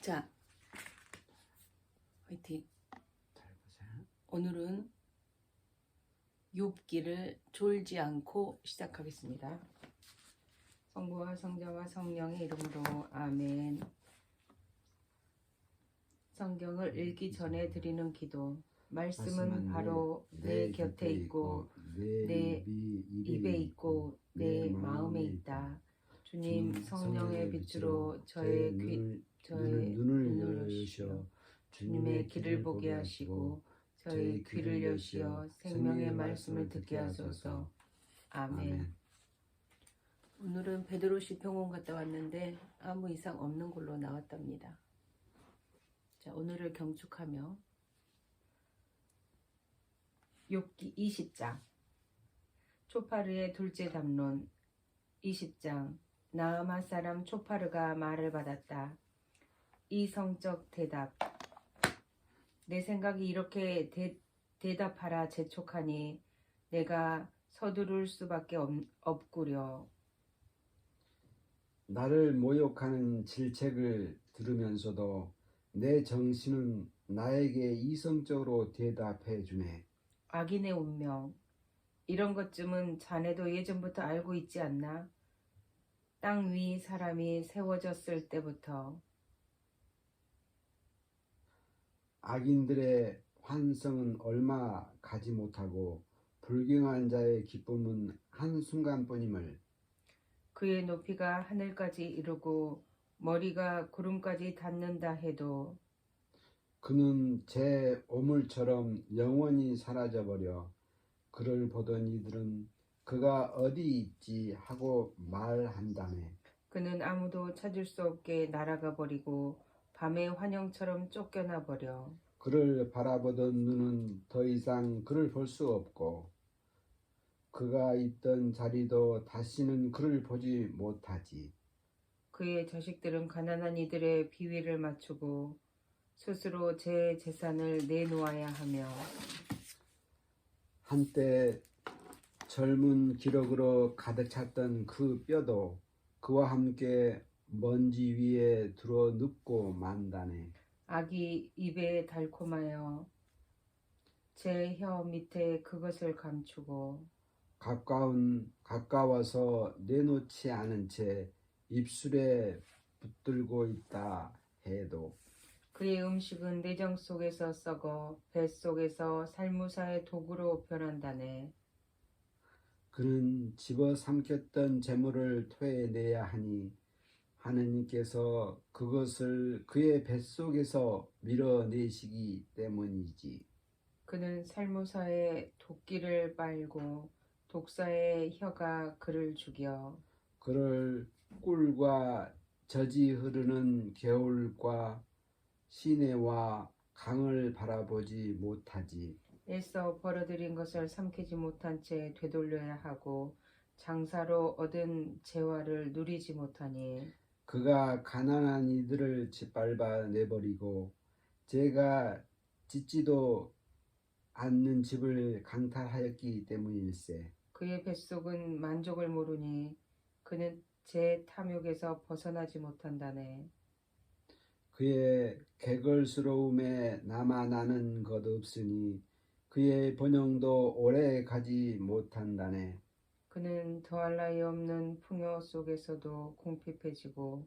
자, 화이팅. 잘 보세요. 오늘은 욥기를 졸지 않고 시작하겠습니다. 성부와 성자와 성령의 이름으로 아멘. 성경을 읽기 전에 드리는 기도. 말씀은 바로 내 곁에 있고 내 입에 있고 내 마음에 있다. 주님 성령의 빛으로 저의 눈을 여시어 주님의 길을 보게 하시고 저의 귀를 여시어 생명의 말씀을 듣게 하소서. 아멘. 오늘은 베드로시 병원 갔다 왔는데 아무 이상 없는 걸로 나왔답니다. 자, 오늘을 경축하며 욥기 20장 초파르의 둘째 담론 20장 나아마 사람 초파르가 말을 받았다. 이성적 대답. 내 생각이 이렇게 대답하라 재촉하니 내가 서두를 수밖에 없구려. 나를 모욕하는 질책을 들으면서도 내 정신은 나에게 이성적으로 대답해 주네. 악인의 운명. 이런 것쯤은 자네도 예전부터 알고 있지 않나? 땅 위 사람이 세워졌을 때부터. 악인들의 환성은 얼마 가지 못하고 불경한 자의 기쁨은 한순간뿐임을. 그의 높이가 하늘까지 이르고 머리가 구름까지 닿는다 해도 그는 제 오물처럼 영원히 사라져버려 그를 보던 이들은 그가 어디 있지 하고 말한다네. 그는 아무도 찾을 수 없게 날아가 버리고 밤의 환영처럼 쫓겨나 버려. 그를 바라보던 눈은 더 이상 그를 볼 수 없고 그가 있던 자리도 다시는 그를 보지 못하지. 그의 자식들은 가난한 이들의 비위를 맞추고 스스로 제 재산을 내놓아야 하며 한때 젊은 기력으로 가득 찼던 그 뼈도 그와 함께 먼지 위에 들어 눕고 만다네. 악이 입에 달콤하여 제 혀 밑에 그것을 감추고 가까워서 내놓지 않은 채 입술에 붙들고 있다 해도 그의 음식은 내장 속에서 썩어 뱃속에서 살무사의 도구로 변한다네. 그는 집어삼켰던 재물을 토해내야 하니 하느님께서 그것을 그의 뱃속에서 밀어내시기 때문이지. 그는 살무사의 도끼를 빨고 독사의 혀가 그를 죽여 그를 꿀과 젖이 흐르는 겨울과 시내와 강을 바라보지 못하지. 애써 벌어들인 것을 삼키지 못한 채 되돌려야 하고 장사로 얻은 재화를 누리지 못하니 그가 가난한 이들을 짓밟아 내버리고 제가 짓지도 않는 집을 강탈하였기 때문일세. 그의 뱃속은 만족을 모르니 그는 제 탐욕에서 벗어나지 못한다네. 그의 개걸스러움에 남아 나는 것 없으니 그의 번영도 오래 가지 못한다네. 그는 더할 나위 없는 풍요 속에서도 궁핍해지고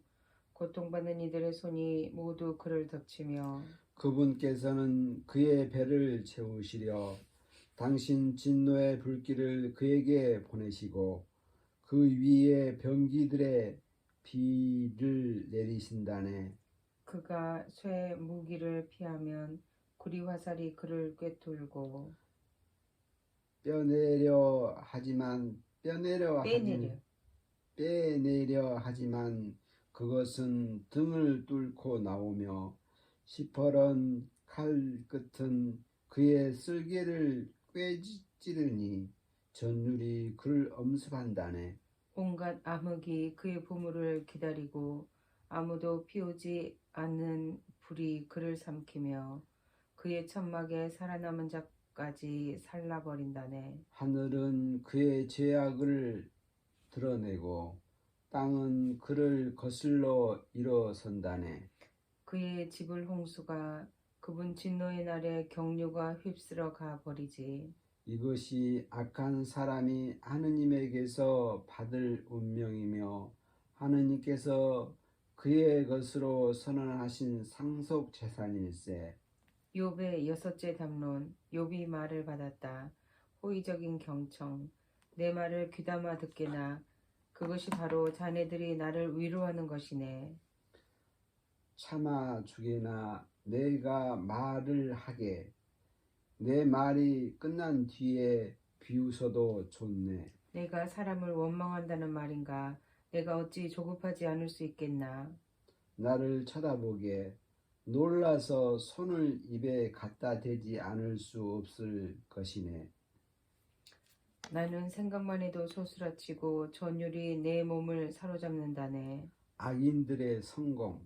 고통받는 이들의 손이 모두 그를 덮치며 그분께서는 그의 배를 채우시려 당신 진노의 불길을 그에게 보내시고 그 위에 병기들의 비를 내리신다네. 그가 쇠 무기를 피하면 구리 화살이 그를 꿰뚫고 빼내려 하지만 그것은 등을 뚫고 나오며 시퍼런 칼 끝은 그의 쓸개를 꿰찌르니 전율이 그를 엄습한다네. 온갖 암흑이 그의 보물을 기다리고 아무도 피우지 않는 불이 그를 삼키며 그의 천막에 살아남은 자까지 살라버린다네. 하늘은 그의 죄악을 드러내고 땅은 그를 거슬러 일어선다네. 그의 집을 홍수가 그분 진노의 날에 경류가 휩쓸어 가 버리지. 이것이 악한 사람이 하느님에게서 받을 운명이며 하느님께서 그의 것으로 선언하신 상속 재산일세. 욥의 여섯째 담론. 욥이 말을 받았다. 호의적인 경청. 내 말을 귀담아 듣게나. 그것이 바로 자네들이 나를 위로하는 것이네. 차마 주게나 내가 말을 하게. 내 말이 끝난 뒤에 비웃어도 좋네. 내가 사람을 원망한다는 말인가? 내가 어찌 조급하지 않을 수 있겠나? 나를 쳐다보게. 놀라서 손을 입에 갖다 대지 않을 수 없을 것이네. 나는 생각만 해도 소스라치고 전율이 내 몸을 사로잡는다네. 악인들의 성공.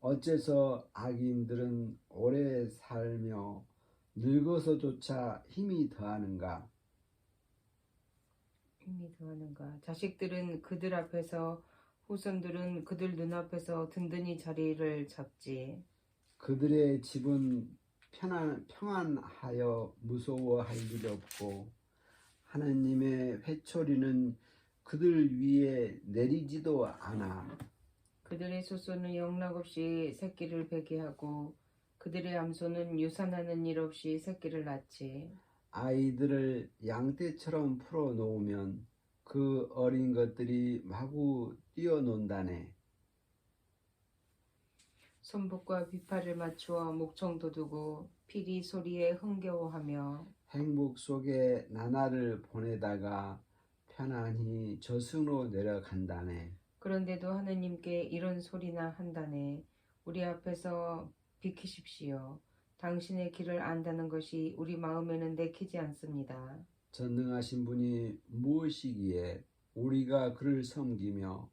어째서 악인들은 오래 살며 늙어서조차 힘이 더하는가? 힘이 더하는가? 자식들은 그들 앞에서, 후손들은 그들 눈앞에서 든든히 자리를 잡지. 그들의 집은 평안하여 무서워할 일이 없고 하나님의 회초리는 그들 위에 내리지도 않아. 그들의 소소는 영락없이 새끼를 베게 하고 그들의 암소는 유산하는 일 없이 새끼를 낳지. 아이들을 양떼처럼 풀어 놓으면 그 어린 것들이 마구 뛰어논다네. 손목과 비팔을 맞추어 목청도 두고 피리 소리에 흥겨워하며 행복 속에 나날을 보내다가 편안히 저승으로 내려간다네. 그런데도 하느님께 이런 소리나 한다네. 우리 앞에서 비키십시오. 당신의 길을 안다는 것이 우리 마음에는 내키지 않습니다. 전능하신 분이 무엇이기에 우리가 그를 섬기며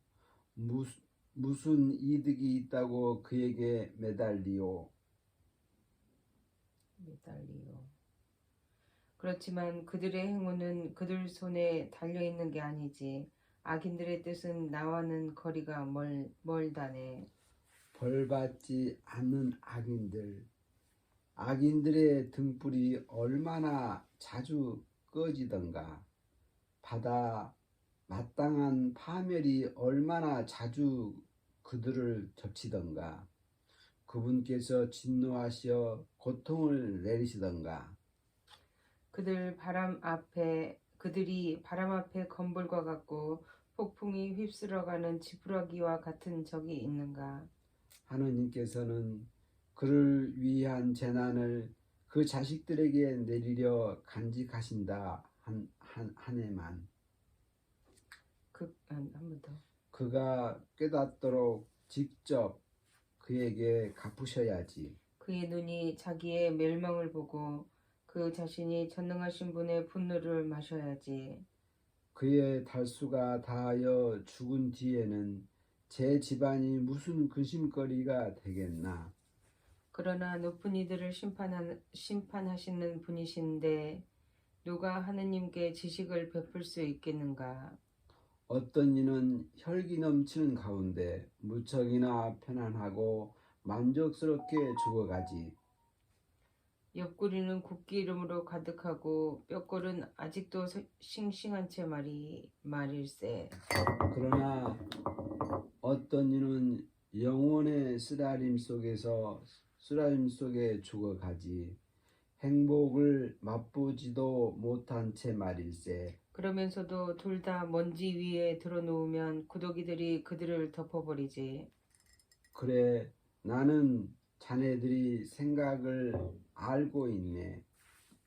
무슨 이득이 있다고 그에게 매달리오. 그렇지만 그들의 행운은 그들 손에 달려있는 게 아니지. 악인들의 뜻은 나와는 거리가 멀다네. 벌받지 않는 악인들. 악인들의 등불이 얼마나 자주 꺼지던가. 바다 마땅한 파멸이 얼마나 자주 그들을 덮치던가. 그분께서 진노하시어 고통을 내리시던가. 그들이 바람 앞에 건불과 같고 폭풍이 휩쓸어가는 지푸라기와 같은 적이 있는가. 하느님께서는 그를 위한 재난을 그 자식들에게 내리려 간직하신다 하네만 한 번 더. 그가 깨닫도록 직접 그에게 갚으셔야지. 그의 눈이 자기의 멸망을 보고 그 자신이 전능하신 분의 분노를 마셔야지. 그의 달수가 다하여 죽은 뒤에는 제 집안이 무슨 근심거리가 되겠나. 그러나 높은 이들을 심판하시는 분이신데 누가 하느님께 지식을 베풀 수 있겠는가. 어떤 이는 혈기 넘치는 가운데 무척이나 편안하고 만족스럽게 죽어가지. 옆구리는 굽기름으로 가득하고 뼈골은 아직도 싱싱한 채 말일세. 그러나 어떤 이는 영원의 쓰라림 속에 죽어가지. 행복을 맛보지도 못한 채 말일세. 그러면서도 둘 다 먼지 위에 드러누우면 구더기들이 그들을 덮어버리지. 그래, 나는 자네들이 생각을 알고 있네.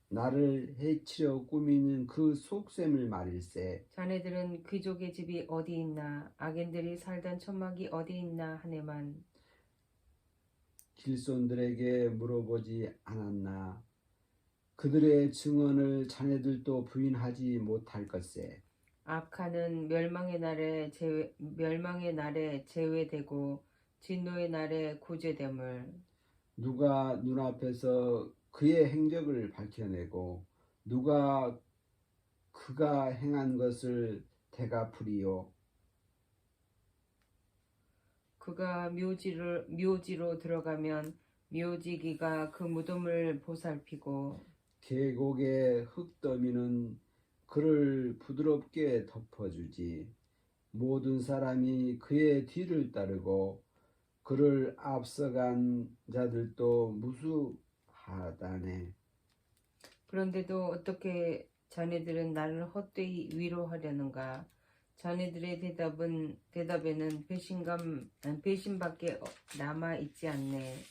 나를 해치려 꾸미는 그 속셈을 말일세. 자네들은 귀족의 집이 어디 있나, 악인들이 살던 천막이 어디 있나 하네만. 길손들에게 물어보지 않았나. 그들의 증언을 자네들도 부인하지 못할 것세. 악한은 멸망의 날에 제외되고 진노의 날에 구제됨을. 누가 눈앞에서 그의 행적을 밝혀내고 누가 그가 행한 것을 되갚으리요. 그가 묘지로 들어가면 묘지기가 그 무덤을 보살피고 계곡의 흙더미는 그를 부드럽게 덮어주지. 모든 사람이 그의 뒤를 따르고 그를 앞서간 자들도 무수하다네. 그런데도 어떻게 자네들은 나를 헛되이 위로하려는가? 자네들의 대답에는 배신밖에 남아 있지 않네.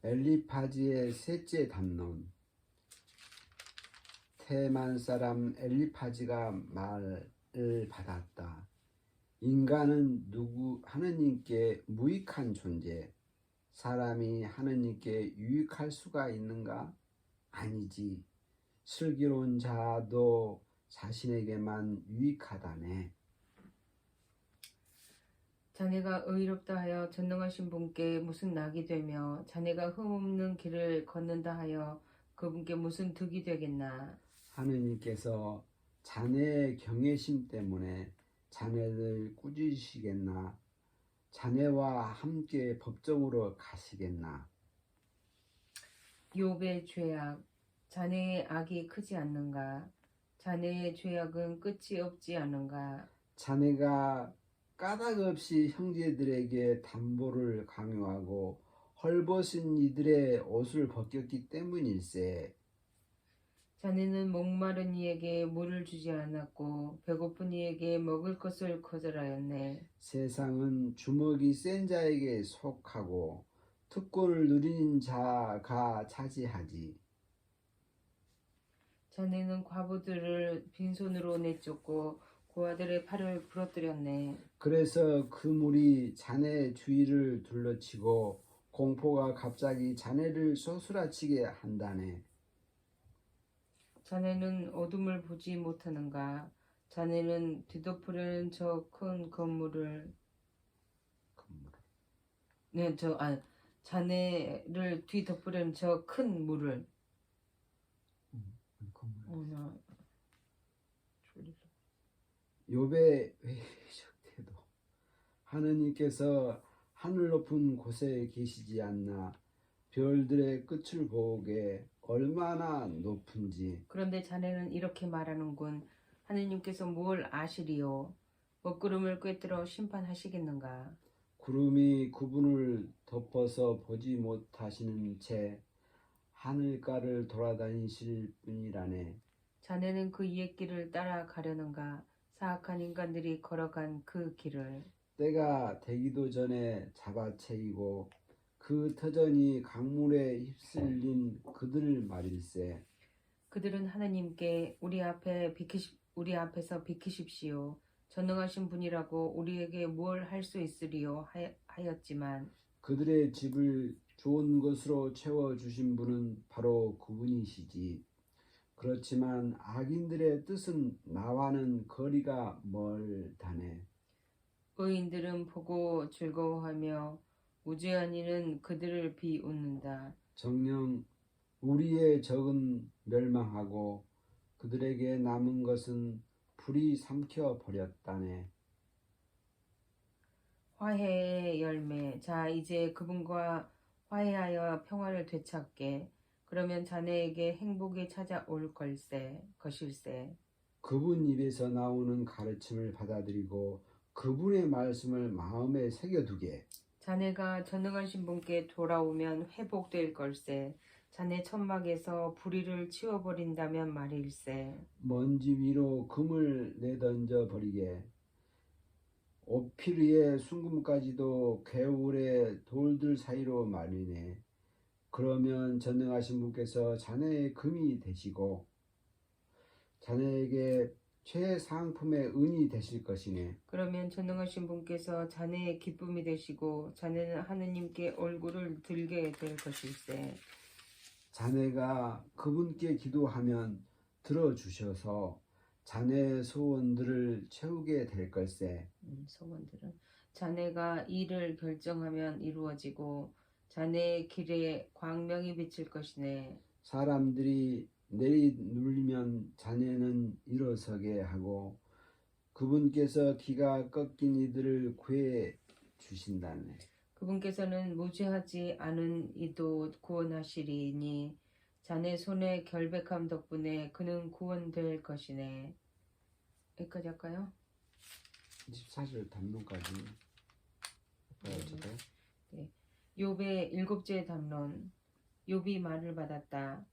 엘리파지의 셋째 담론. 테만 사람 엘리파지가 말을 받았다. 인간은 하느님께 무익한 존재. 사람이 하느님께 유익할 수가 있는가? 아니지. 슬기로운 자도 자신에게만 유익하다네. 자네가 의롭다 하여 전능하신 분께 무슨 낙이 되며 자네가 흠없는 길을 걷는다 하여 그분께 무슨 득이 되겠나. 하느님께서 자네의 경외심 때문에 자네를 꾸짖으시겠나? 자네와 함께 법정으로 가시겠나? 욥의 죄악, 자네의 악이 크지 않는가? 자네의 죄악은 끝이 없지 않은가? 자네가 까닭 없이 형제들에게 담보를 강요하고 헐벗은 이들의 옷을 벗겼기 때문일세. 자네는 목마른 이에게 물을 주지 않았고 배고픈 이에게 먹을 것을 거절하였네. 세상은 주먹이 센 자에게 속하고 특권을 누리는 자가 차지하지. 자네는 과부들을 빈손으로 내쫓고 고아들의 팔을 부러뜨렸네. 그래서 그 물이 자네 주위를 둘러치고 공포가 갑자기 자네를 쏘스라치게 한다네. 자네는 어둠을 보지 못하는가? 자네는 뒤덮으려는 저 큰 건물을 자네를 뒤덮으려는 저 큰 물을 욥의 회의적 태도. 하느님께서 하늘 높은 곳에 계시지 않나. 별들의 끝을 보게 얼마나 높은지. 그런데 자네는 이렇게 말하는군. 하느님께서 뭘 아시리요? 먹구름을 꿰뚫어 심판하시겠는가? 구름이 그분을 덮어서 보지 못하시는 채 하늘가를 돌아다니실 뿐이라네. 자네는 그 옛길을 따라가려는가? 사악한 인간들이 걸어간 그 길을. 때가 되기도 전에 잡아채이고 그 터전이 강물에 휩쓸린 그들 말일세. 그들은 하느님께 우리 앞에서 비키십시오. 전능하신 분이라고 우리에게 뭘 할 수 있으리요 하였지만 그들의 집을 좋은 것으로 채워주신 분은 바로 그분이시지. 그렇지만 악인들의 뜻은 나와는 거리가 멀다네. 의인들은 보고 즐거워하며 무죄한 이는 그들을 비웃는다. 정녕 우리의 적은 멸망하고 그들에게 남은 것은 불이 삼켜 버렸다네. 화해의 열매. 자, 이제 그분과 화해하여 평화를 되찾게. 그러면 자네에게 행복이 찾아올 것일세. 그분 입에서 나오는 가르침을 받아들이고 그분의 말씀을 마음에 새겨두게. 자네가 전능하신 분께 돌아오면 회복될 걸세. 자네 천막에서 불의를 치워버린다면 말일세. 먼지 위로 금을 내던져 버리게. 오피르의 순금까지도 괴울의 돌들 사이로 말이네. 그러면 전능하신 분께서 자네의 금이 되시고 자네에게 최상품의 은이 되실 것이네. 그러면 전능하신 분께서 자네의 기쁨이 되시고 자네는 하느님께 얼굴을 들게 될 것일세. 자네가 그분께 기도하면 들어주셔서 자네의 소원들을 채우게 될 걸세. 소원들은 자네가 일을 결정하면 이루어지고 자네의 길에 광명이 비칠 것이네. 사람들이 내리눌리면 자네는 일어서게 하고 그분께서 기가 꺾인 이들을 구해 주신다네. 그분께서는 무죄하지 않은 이도 구원하시리니 자네 손의 결백함 덕분에 그는 구원될 것이네. 여기까지 할까요? 24절 담론까지 보여주세요. 욥의 일곱째 담론. 욥이 말을 받았다.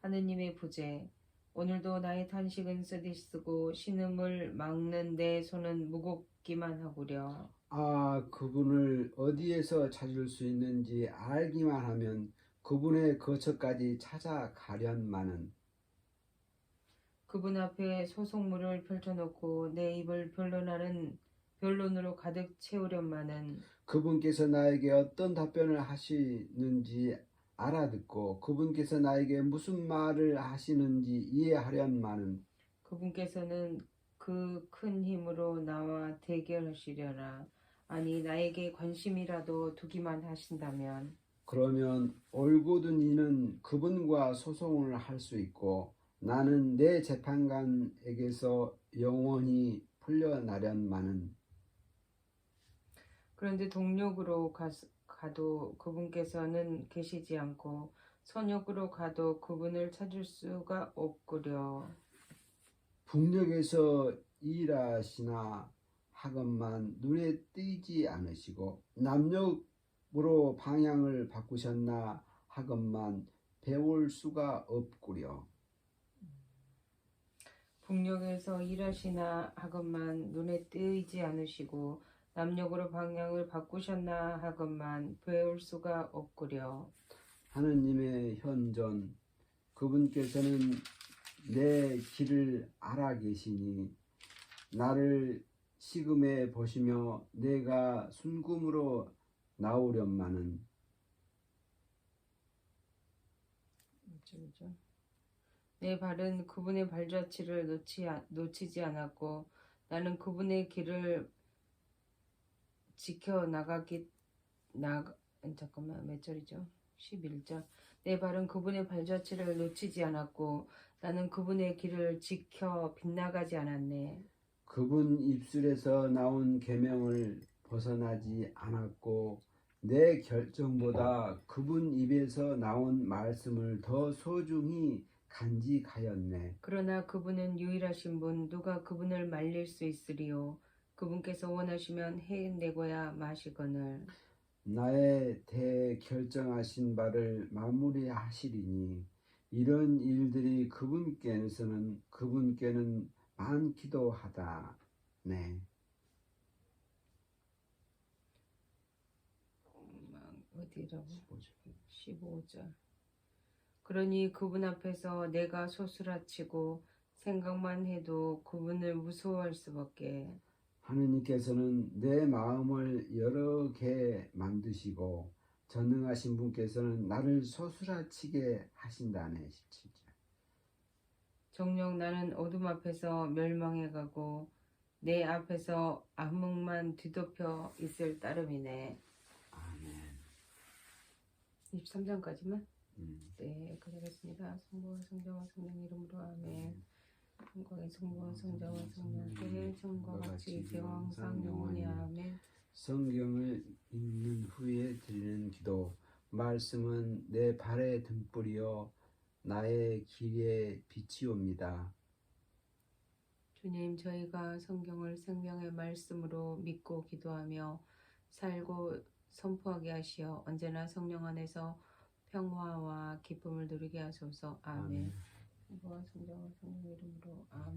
하느님의 부재. 오늘도 나의 탄식은 쓰디쓰고 신음을 막는 내 손은 무겁기만 하구려. 그분을 어디에서 찾을 수 있는지 알기만 하면 그분의 거처까지 찾아가련마는. 그분 앞에 소송물을 펼쳐놓고 내 입을 변론으로 가득 채우련마는. 그분께서 나에게 어떤 답변을 하시는지 알아듣고 그분께서 나에게 무슨 말을 하시는지 이해하련마는. 그분께서는 그 큰 힘으로 나와 대결하시려나. 아니 나에게 관심이라도 두기만 하신다면. 그러면 올곧은 이는 그분과 소송을 할 수 있고 나는 내 재판관에게서 영원히 풀려나련마는. 그런데 동력으로 가도 그분께서는 계시지 않고 선역으로 가도 그분을 찾을 수가 없구려. 북녘에서 일하시나 하건만 눈에 띄지 않으시고 남녘으로 방향을 바꾸셨나 하건만 배울 수가 없구려. 북녘에서 일하시나 하건만 눈에 띄지 않으시고 남녘으로 방향을 바꾸셨나 하건만 배울 수가 없구려. 하느님의 현존, 그분께서는 내 길을 알아 계시니 나를 시금해 보시며 내가 순금으로 나오련마는. 내 발은 그분의 발자취를 놓치지 않았고 나는 그분의 길을 지켜 잠깐만 몇 절이죠? 11절. 내 발은 그분의 발자취를 놓치지 않았고 나는 그분의 길을 지켜 빗나가지 않았네. 그분 입술에서 나온 계명을 벗어나지 않았고 내 결정보다 그분 입에서 나온 말씀을 더 소중히 간직하였네. 그러나 그분은 유일하신 분, 누가 그분을 말릴 수 있으리요. 그분께서 원하시면 해내고야 마시거늘. 나의 대결정하신 바를 마무리하시리니 이런 일들이 그분께는 많기도 하다. 네. 어디라고? 15절. 15절. 그러니 그분 앞에서 내가 소스라치고 생각만 해도 그분을 무서워할 수밖에. 하느님께서는 내 마음을 여러 개 만드시고 전능하신 분께서는 나를 소스라치게 하신다네. 17절. 정녕 나는 어둠 앞에서 멸망해가고 내 앞에서 암흑만 뒤덮여 있을 따름이네. 아멘. 23장까지만? 네, 그러겠습니다. 성부와 성자와 성령 이름으로 아멘. 성광의 성부와 성자와 성령께 처음과 같이 이제와 항상 영원히 아멘. 성경을 읽는 후에 드리는 기도. 말씀은 내 발의 등불이요 나의 길의 빛이옵니다. 주님, 저희가 성경을 생명의 말씀으로 믿고 기도하며 살고 선포하게 하시어 언제나 성령 안에서 평화와 기쁨을 누리게 하소서. 아멘. 성부와 성자와 성령 이름으로 아멘.